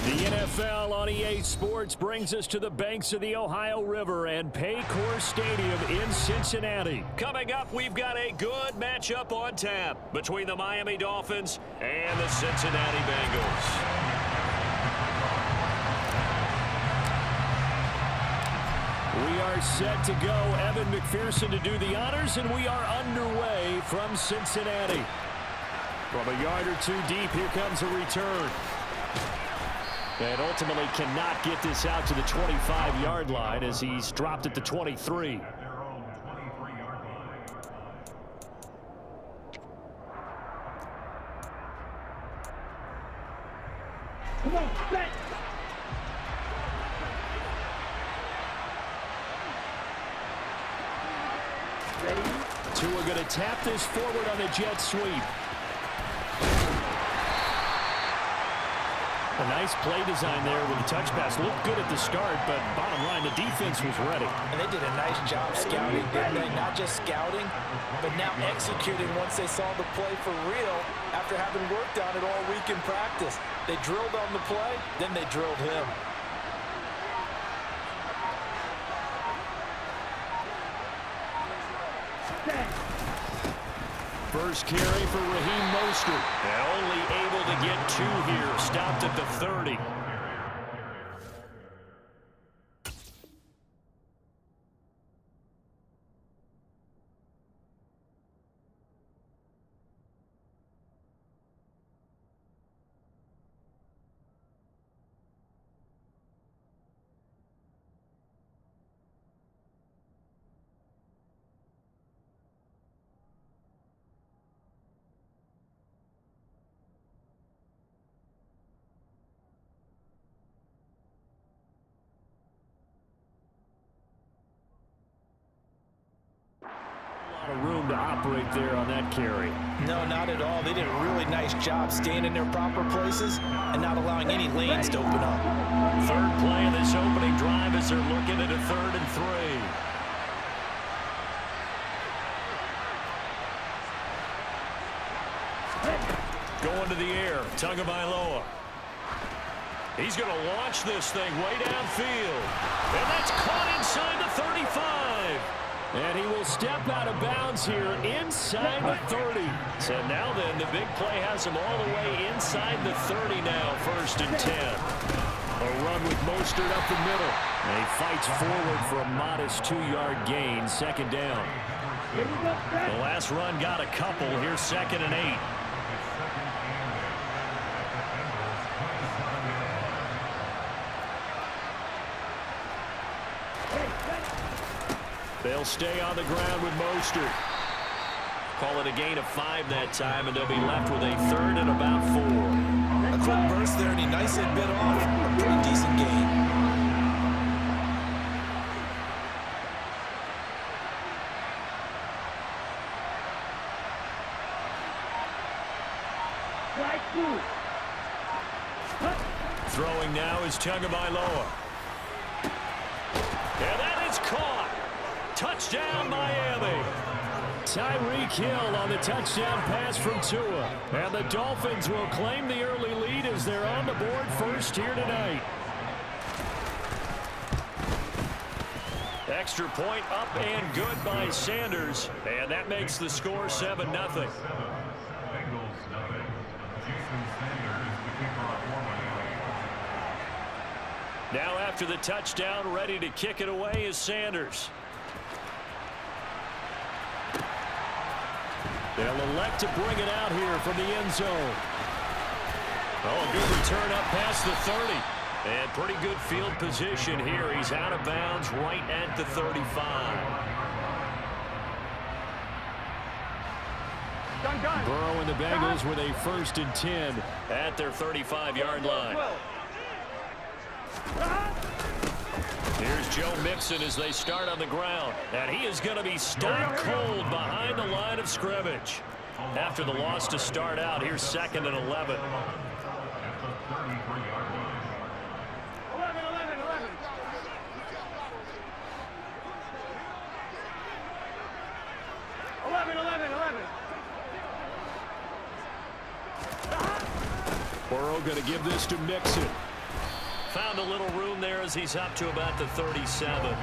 The NFL on EA Sports brings us to the banks of the Ohio River and Paycor Stadium in Cincinnati. Coming up, we've got a good matchup on tap between the Miami Dolphins and the Cincinnati Bengals. We are set to go. Evan McPherson to do the honors, and we are underway from Cincinnati. From a yard or two deep, here comes a return. And ultimately cannot get this out to the 25-yard line as he's dropped at the 23. Come on, set. Ready? Tua going to tap this forward on the jet sweep. A nice play design there with the touch pass. Looked good at the start, but bottom line, the defense was ready. And they did a nice job scouting, didn't they? Not just scouting, but now executing once they saw the play for real after having worked on it all week in practice. They drilled on the play, then they drilled him. First carry for Raheem Mostert. And only able to get 2 here. Stopped at the 30. Room to operate there on that carry. No, not at all. They did a really nice job staying in their proper places and not allowing any lanes to open up. Third play of this opening drive as they're looking at a 3rd and 3. Going to the air, Tagovailoa. He's going to launch this thing way downfield. And that's caught inside the 35. And he will step out of bounds here inside the 30. So now then, the big play has him all the way inside the 30 now, 1st and 10. A run with Mostert up the middle. And he fights forward for a modest 2-yard gain, 2nd down. The last run got a couple. Here's 2nd and 8. They'll stay on the ground with Mostert. Call it a gain of 5 that time, and they'll be left with a 3rd and about 4. A quick burst there, and he nicely bit off a pretty decent gain. Throwing now is Tagovailoa. And that is caught. Touchdown, Miami. Tyreek Hill on the touchdown pass from Tua. And the Dolphins will claim the early lead as they're on the board first here tonight. Extra point up and good by Sanders. And that makes the score 7-0. Now after the touchdown, ready to kick it away is Sanders. They'll elect to bring it out here from the end zone. Oh, a good return up past the 30. And pretty good field position here. He's out of bounds right at the 35. Burrow and the Bengals with a 1st and 10 at their 35-yard line. Here's Joe Mixon as they start on the ground. And he is going to be stopped cold behind the line of scrimmage. After the loss to start out, here's 2nd and 11. 11. Burrow going to give this to Mixon. found a little room there as he's up to about the 37.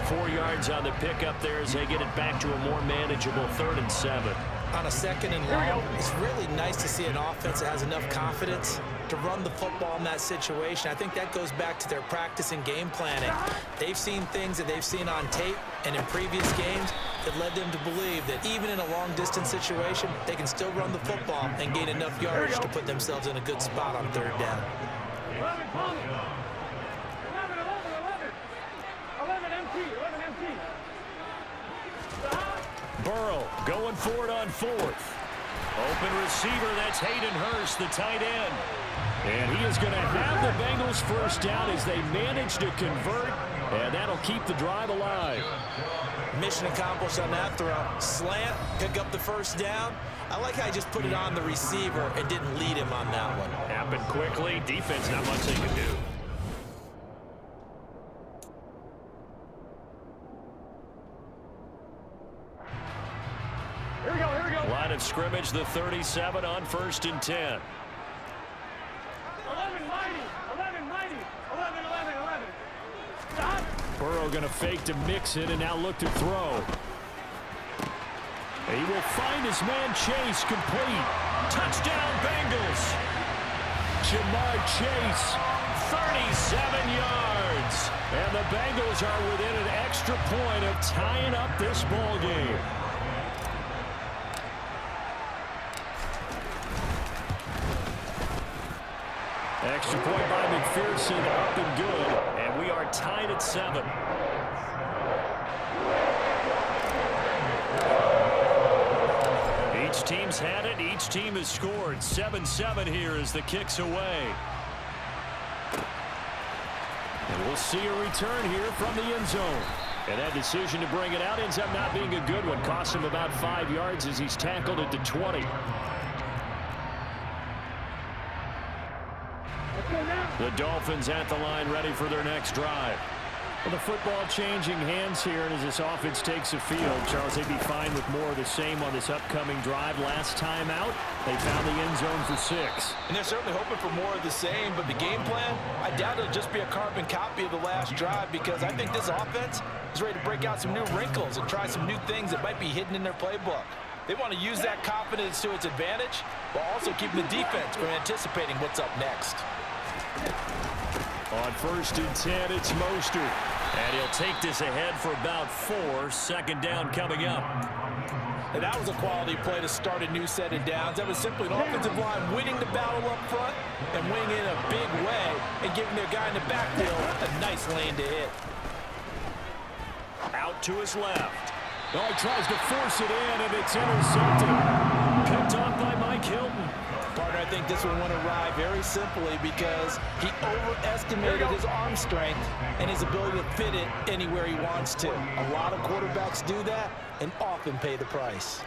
4 yards on the pickup there as they get it back to a more manageable 3rd and 7. On a 2nd and long, it's really nice to see an offense that has enough confidence to run the football in that situation. I think that goes back to their practice and game planning. They've seen things that they've seen on tape and in previous games that led them to believe that even in a long-distance situation, they can still run the football and gain enough yardage to put themselves in a good spot on 3rd down. 11, 11 empty, 11 empty. Burrow going for it on 4th. Open receiver, that's Hayden Hurst, the tight end. And he is going to have the Bengals first down as they manage to convert, and that'll keep the drive alive. Mission accomplished on that throw. Slant, pick up the first down. I like how he just put it on the receiver and didn't lead him on that one. Happened quickly. Defense, not much they can do. Here we go, here we go. Line of scrimmage, the 37 on 1st and 10. 11 mighty, 11 mighty, 11, 11, 11. Stop. Burrow going to fake to Mixon and now look to throw. He will find his man Chase complete. Touchdown Bengals. Jamar Chase, 37 yards. And the Bengals are within an extra point of tying up this ball game. Extra point by McPherson, up and good. And we are tied at 7. Each team's had it. Each team has scored. 7-7 here as the kick's away. And we'll see a return here from the end zone. And that decision to bring it out ends up not being a good one. Costs him about 5 yards as he's tackled at the 20. The Dolphins at the line ready for their next drive. Well, the football changing hands here, and as this offense takes the field, Charles, they'd be fine with more of the same on this upcoming drive. Last time out, they found the end zone for 6. And they're certainly hoping for more of the same, but the game plan, I doubt it'll just be a carbon copy of the last drive, because I think this offense is ready to break out some new wrinkles and try some new things that might be hidden in their playbook. They want to use that confidence to its advantage, while also keeping the defense from anticipating what's up next. On 1st and 10, it's Mostert. And he'll take this ahead for about 4. 2nd down coming up. And that was a quality play to start a new set of downs. That was simply an offensive line winning the battle up front and winning in a big way and giving their guy in the backfield a nice lane to hit. Out to his left. Oh, he tries to force it in, and it's intercepted. Picked off by Mike Hilton. Partner, I think this one went awry very simply because he overestimated his arm strength and his ability to fit it anywhere he wants to. A lot of quarterbacks do that and often pay the price.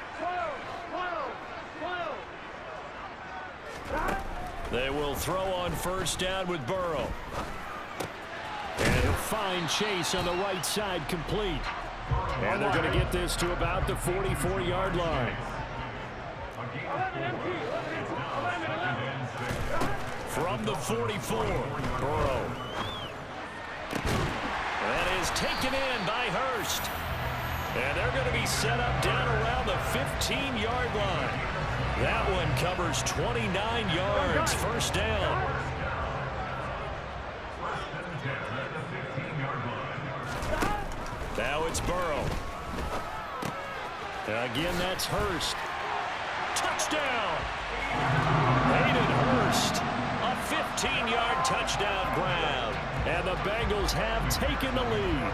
They will throw on 1st down with Burrow. And he'll find Chase on the right side complete. And they're going to get this to about the 44-yard line. From the 44, Burrow. That is taken in by Hurst. And they're going to be set up down around the 15-yard line. That one covers 29 yards. 1st down. Now it's Burrow. Again, that's Hurst. Touchdown! Hayden Hurst. A 15-yard touchdown grab. And the Bengals have taken the lead.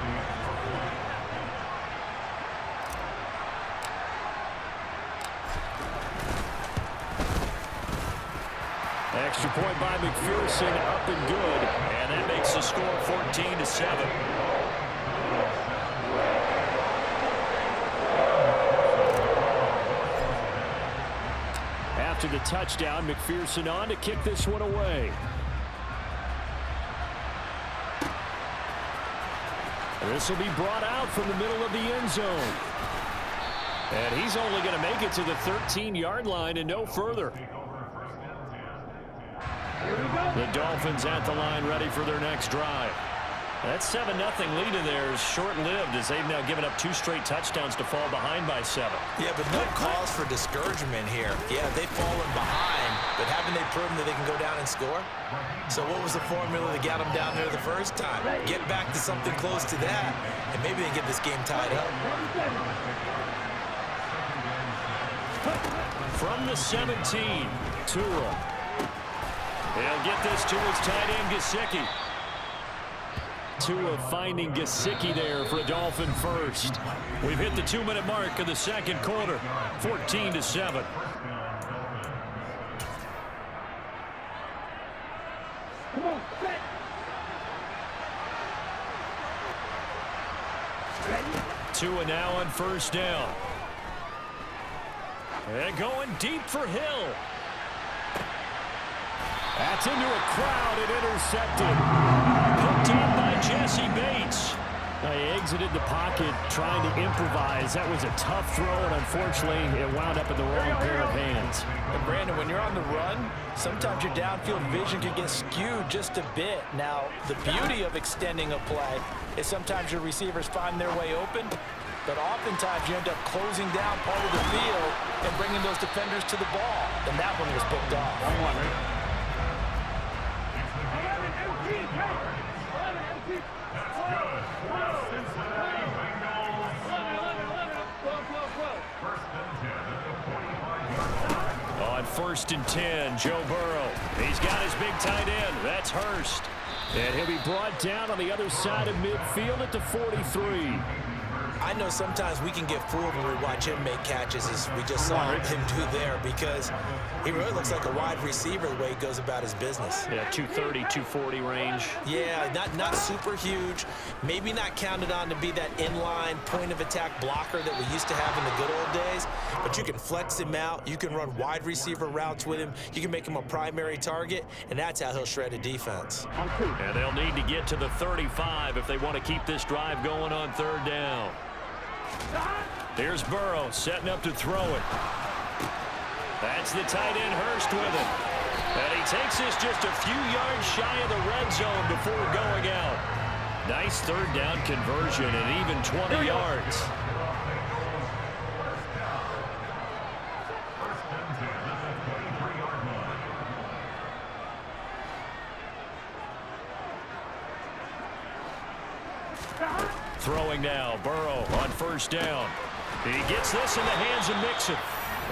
Extra point by McPherson, up and good. And that makes the score 14-7. After the touchdown, McPherson on to kick this one away. This will be brought out from the middle of the end zone. And he's only going to make it to the 13-yard line and no further. The Dolphins at the line ready for their next drive. That 7-0 lead of theirs short-lived as they've now given up 2 straight touchdowns to fall behind by 7. Yeah, but no cause for discouragement here. Yeah, they've fallen behind, but haven't they proven that they can go down and score? So what was the formula that got them down there the first time? Get back to something close to that, and maybe they can get this game tied up. From the 17, Tua. He'll get this to his tight end, Gesicki. Tua finding Gesicki there for a Dolphin first. We've hit the 2-minute mark of the second quarter, 14-7. Tua now on first down. And going deep for Hill. That's into a crowd and intercepted. Picked up by Jesse Bates. He exited the pocket trying to improvise. That was a tough throw, and unfortunately, it wound up in the wrong pair of hands. And Brandon, when you're on the run, sometimes your downfield vision can get skewed just a bit. Now, the beauty of extending a play is sometimes your receivers find their way open, but oftentimes you end up closing down part of the field and bringing those defenders to the ball. And that one was picked off. On 1st and 10, Joe Burrow. He's got his big tight end. That's Hurst. And he'll be brought down on the other side of midfield at the 43. I know sometimes we can get fooled when we watch him make catches, as we just saw him do there, because he really looks like a wide receiver the way he goes about his business. Yeah, 230, 240 range. Yeah, not super huge. Maybe not counted on to be that inline point-of-attack blocker that we used to have in the good old days, but you can flex him out. You can run wide receiver routes with him. You can make him a primary target, and that's how he'll shred a defense. And they'll need to get to the 35 if they want to keep this drive going on 3rd down. Here's Burrow setting up to throw it. That's the tight end Hurst with it. And he takes this just a few yards shy of the red zone before going out. Nice 3rd down conversion and even 20 yards. Throwing now, Burrow on 1st down. He gets this in the hands of Mixon.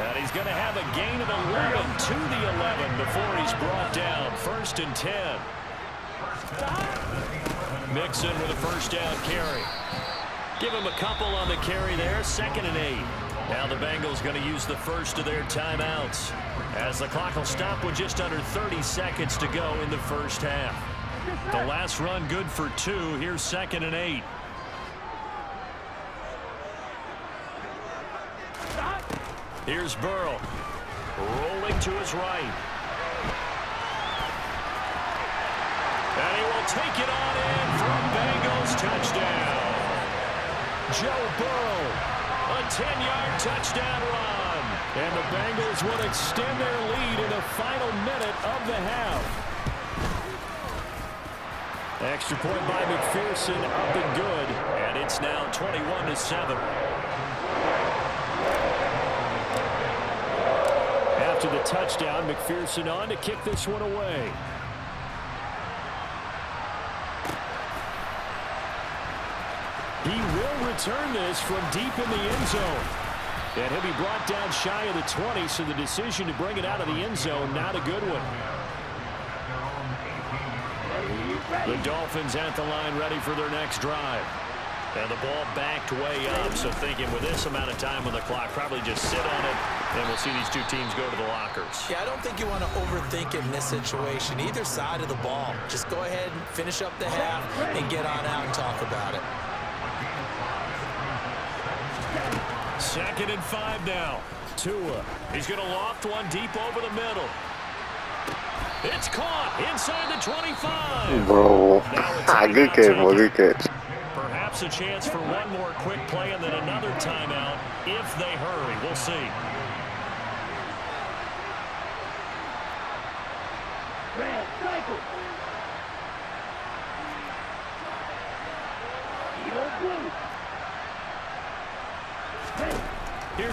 And he's going to have a gain of 11 to the 11 before he's brought down. 1st and 10. Mixon with a 1st down carry. Give him a couple on the carry there. 2nd and 8. Now the Bengals going to use the first of their timeouts, as the clock will stop with just under 30 seconds to go in the first half. The last run good for 2. Here's 2nd and 8. Here's Burrow, rolling to his right. And he will take it on in for a Bengals touchdown. Joe Burrow, a 10-yard touchdown run. And the Bengals will extend their lead in the final minute of the half. Extra point by McPherson, up and good. And it's now 21-7. After the touchdown, McPherson on to kick this one away. He will return this from deep in the end zone. And he'll be brought down shy of the 20, so the decision to bring it out of the end zone, not a good one. The Dolphins at the line ready for their next drive. And the ball backed way up, so thinking with this amount of time on the clock, probably just sit on it, and we'll see these two teams go to the lockers. Yeah, I don't think you want to overthink it in this situation. Either side of the ball. Just go ahead and finish up the half and get on out and talk about it. 2nd and 5 now. Tua. He's going to loft one deep over the middle. It's caught inside the 25. Bro, good catch, boy, good catch. Perhaps a chance for one more quick play and then another timeout if they hurry. We'll see.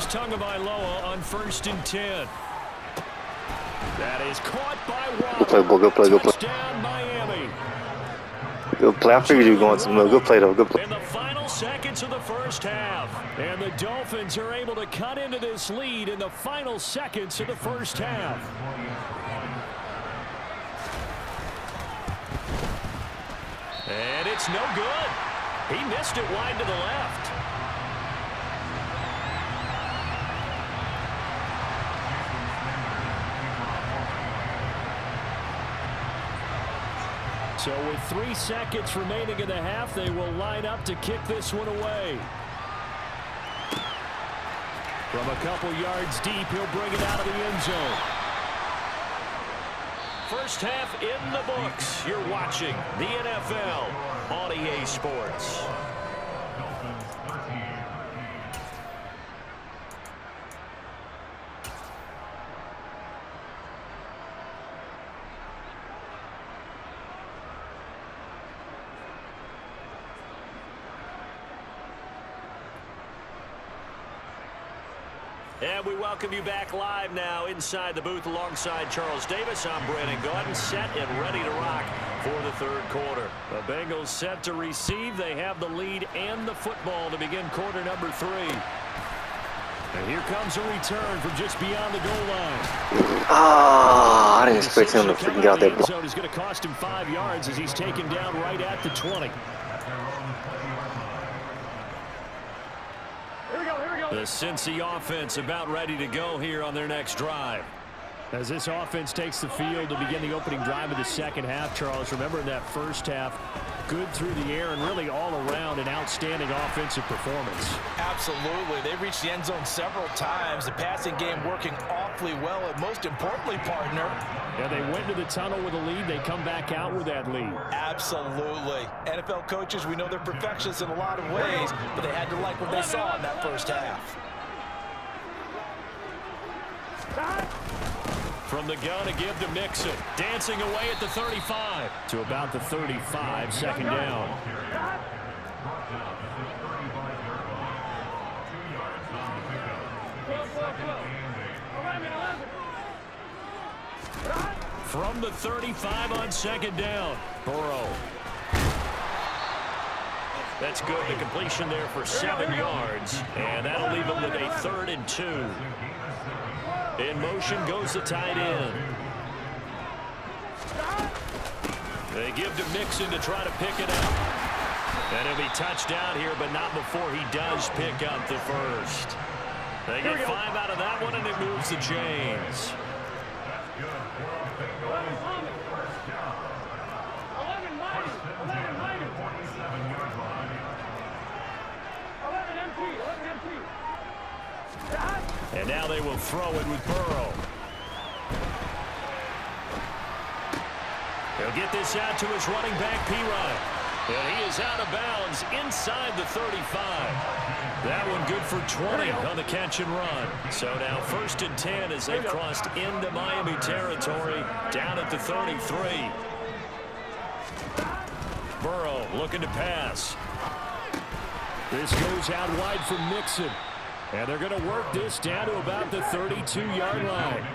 here's Tagovailoa on 1st and 10. That is caught by Waddle. Good play. Touchdown, Miami. Good play. I figured you were going somewhere. Good play, though. Good play. In the final seconds of the first half. And the Dolphins are able to cut into this lead in the final seconds of the first half. And it's no good. He missed it wide to the left. So with 3 seconds remaining in the half, they will line up to kick this one away. From a couple yards deep, he'll bring it out of the end zone. First half in the books. You're watching the NFL on EA Sports. And we welcome you back live now inside the booth alongside Charles Davis. I'm Brandon Gaudin, set and ready to rock for the third quarter. The Bengals set to receive. They have the lead and the football to begin quarter number 3. And here comes a return from just beyond the goal line. I didn't expect him to freaking get out that block. He's going to cost him 5 yards as he's taken down right at the 20. The Cincy offense about ready to go here on their next drive. As this offense takes the field to begin the opening drive of the second half, Charles, remember in that first half, good through the air and really all around an outstanding offensive performance. Absolutely. They reached the end zone several times. The passing game working awfully well. And most importantly, partner. Yeah, they went to the tunnel with a lead. They come back out with that lead. Absolutely. NFL coaches, we know they're perfectionists in a lot of ways, but they had to like what they saw in that first half. From the gun to give to Mixon. Dancing away at the 35. To about the 35, second down. From the 35 on second down. Burrow. That's good. The completion there for 7 yards. And that'll leave him with a 3rd and 2. In motion goes the tight end. They give to Mixon to try to pick it up. And he'll be touched down here, but not before he does pick up the first. They get 5 out of that one, and it moves the chains. 11 empty. And now they will throw it with Burrow. He'll get this out to his running back, P-Ryan. And he is out of bounds inside the 35. That one good for 20 on the catch and run. So now 1st and 10 as they've crossed into Miami territory down at the 33. Burrow looking to pass. This goes out wide for Mixon. And they're going to work this down to about the 32-yard line.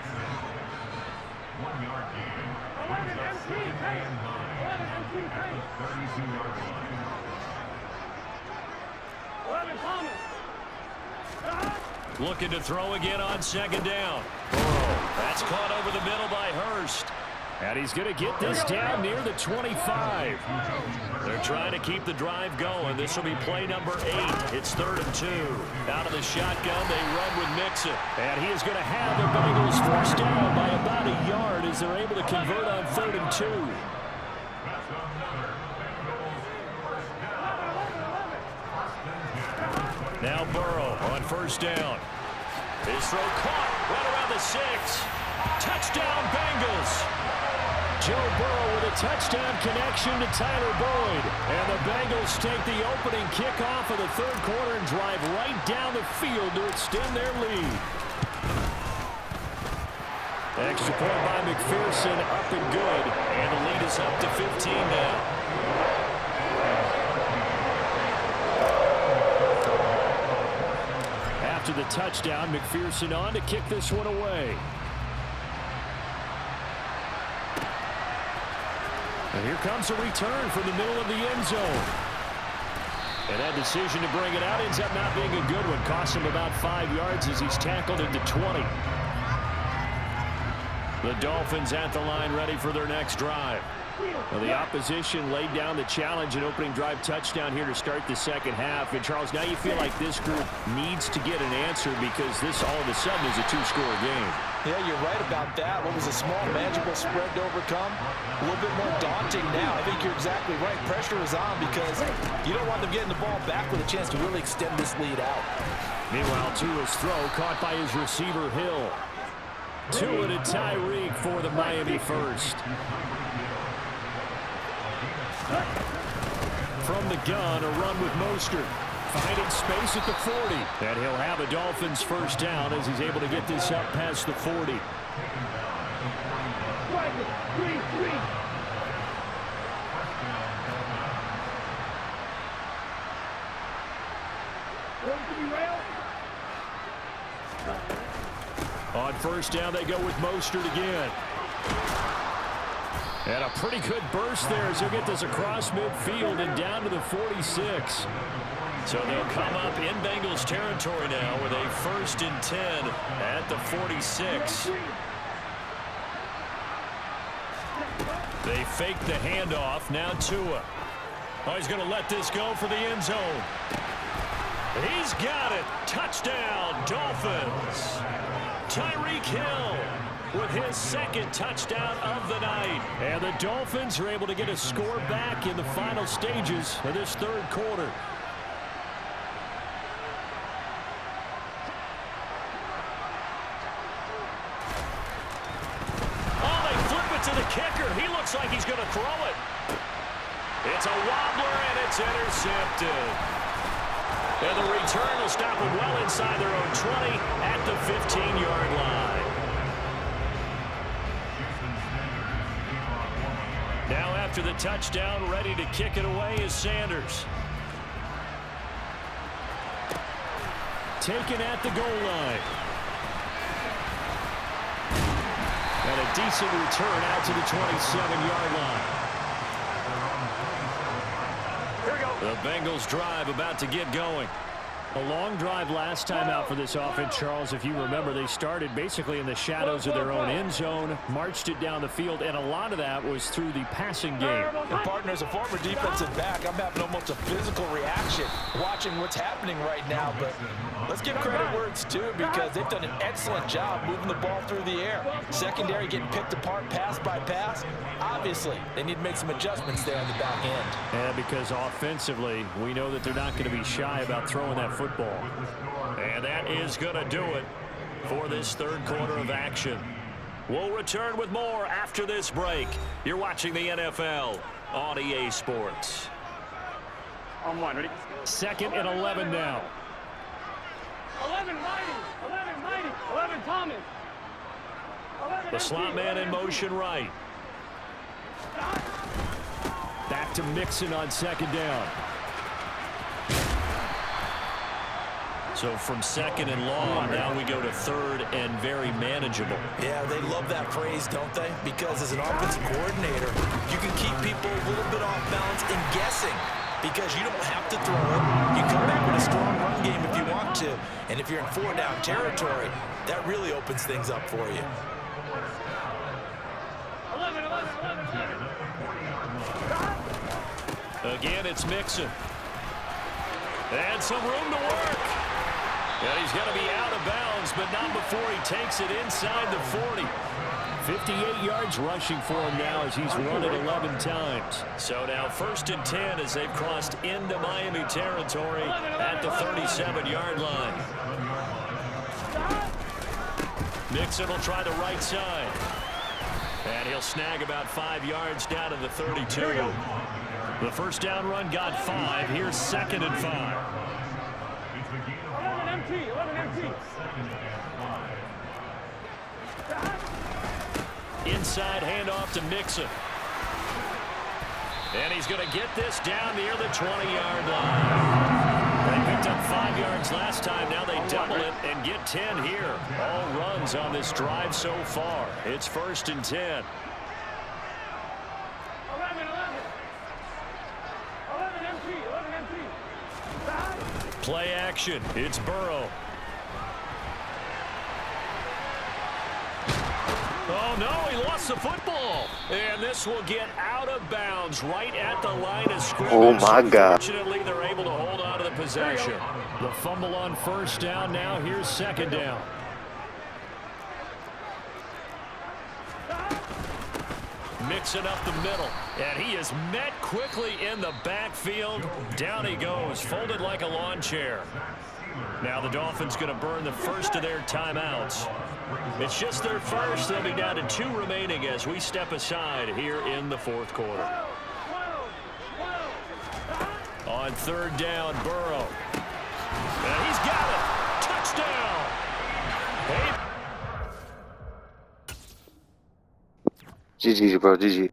Looking to throw again on second down. Burrow. That's caught over the middle by Hurst. And he's going to get this down near the 25. They're trying to keep the drive going. This will be play number 8. It's 3rd and 2. Out of the shotgun, they run with Mixon. And he is going to have the Bengals forced down by about a yard as they're able to convert on 3rd and 2. Now Burrow on 1st down. His throw caught right around the 6. Touchdown Bengals. Joe Burrow with a touchdown connection to Tyler Boyd. And the Bengals take the opening kickoff of the third quarter and drive right down the field to extend their lead. Extra point by McPherson, up and good. And the lead is up to 15 now. after the touchdown. McPherson on to kick this one away. And here comes a return from the middle of the end zone. And that decision to bring it out ends up not being a good one. Costs him about 5 yards as he's tackled into 20. The Dolphins at the line ready for their next drive. Well, the opposition laid down the challenge, an opening drive touchdown here to start the second half. And, Charles, now you feel like this group needs to get an answer because this all of a sudden is a two-score game. Yeah, you're right about that. What was a small, manageable spread to overcome? A little bit more daunting now. I think you're exactly right. Pressure is on because you don't want them getting the ball back with a chance to really extend this lead out. Meanwhile, Tua's throw caught by his receiver, Hill. Tua to Tyreek for the Miami first. From the gun, a run with Mostert. Finding space at the 40. And he'll have a Dolphins first down as he's able to get this up past the 40. On first down, they go with Mostert again. And a pretty good burst there as he'll get this across midfield and down to the 46. So they'll come up in Bengals territory now with a 1st and 10 at the 46. They fake the handoff. Now Tua. Oh, he's going to let this go for the end zone. He's got it. Touchdown, Dolphins. Tyreek Hill with his second touchdown of the night. And the Dolphins are able to get a score back in the final stages of this third quarter. Oh, they flip it to the kicker. He looks like he's going to throw it. It's a wobbler, and it's intercepted. And the return will stop them well inside their own 20 at the 15-yard line. Now after the touchdown, ready to kick it away is Sanders. Taken at the goal line. And a decent return out to the 27-yard line. The Bengals drive about to get going. A long drive last time out for this offense, Charles. If you remember, they started basically in the shadows of their own end zone, marched it down the field, and a lot of that was through the passing game. And partner, as a former defensive back, I'm having almost a physical reaction watching what's happening right now. But let's give credit where it's due because they've done an excellent job moving the ball through the air. Secondary getting picked apart pass by pass. Obviously, they need to make some adjustments there on the back end. And because offensively, we know that they're not going to be shy about throwing that football. And that is going to do it for this third quarter of action. We'll return with more after this break. You're watching the NFL on EA Sports. On one, ready? 2nd and 11 now. 11 Mighty, 11 Thomas. 11 The slot man in motion right. Back to Mixon on 2nd down. So from 2nd and long, now we go to 3rd and very manageable. Yeah, they love that phrase, don't they? Because as an offensive coordinator, you can keep people a little bit off balance and guessing because you don't have to throw it. You come back with a strong run game if you want to. And if you're in 4-down territory, that really opens things up for you. 11. Again, it's Mixon. And some room to work. And he's going to be out of bounds, but not before he takes it inside the 40. 58 yards rushing for him now as he's run it 11 times. So now 1st and 10 as they've crossed into Miami territory at the 37-yard line. Mixon will try the right side. And he'll snag about 5 yards down to the 32. The first down run got 5. Here's 2nd and 5. 11 MT. Inside handoff to Mixon. And he's going to get this down near the 20-yard line. They picked up 5 yards last time. Now they double it and get 10 here. All runs on this drive so far. It's 1st and 10. 11, 11 empty. Play action. It's Burrow. Oh, no, he lost the football. And this will get out of bounds right at the line of scrimmage. Oh, my God. Fortunately, they're able to hold on to the possession. The fumble on 1st down. Now here's 2nd down. Mixing up the middle. And he is met quickly in the backfield. Down he goes, folded like a lawn chair. Now the Dolphins going to burn the first of their timeouts. It's just their first. They'll be down to 2 remaining as we step aside here in the 4th quarter. On 3rd down, Burrow. And he's got it. Touchdown. Hey. GG, bro, GG.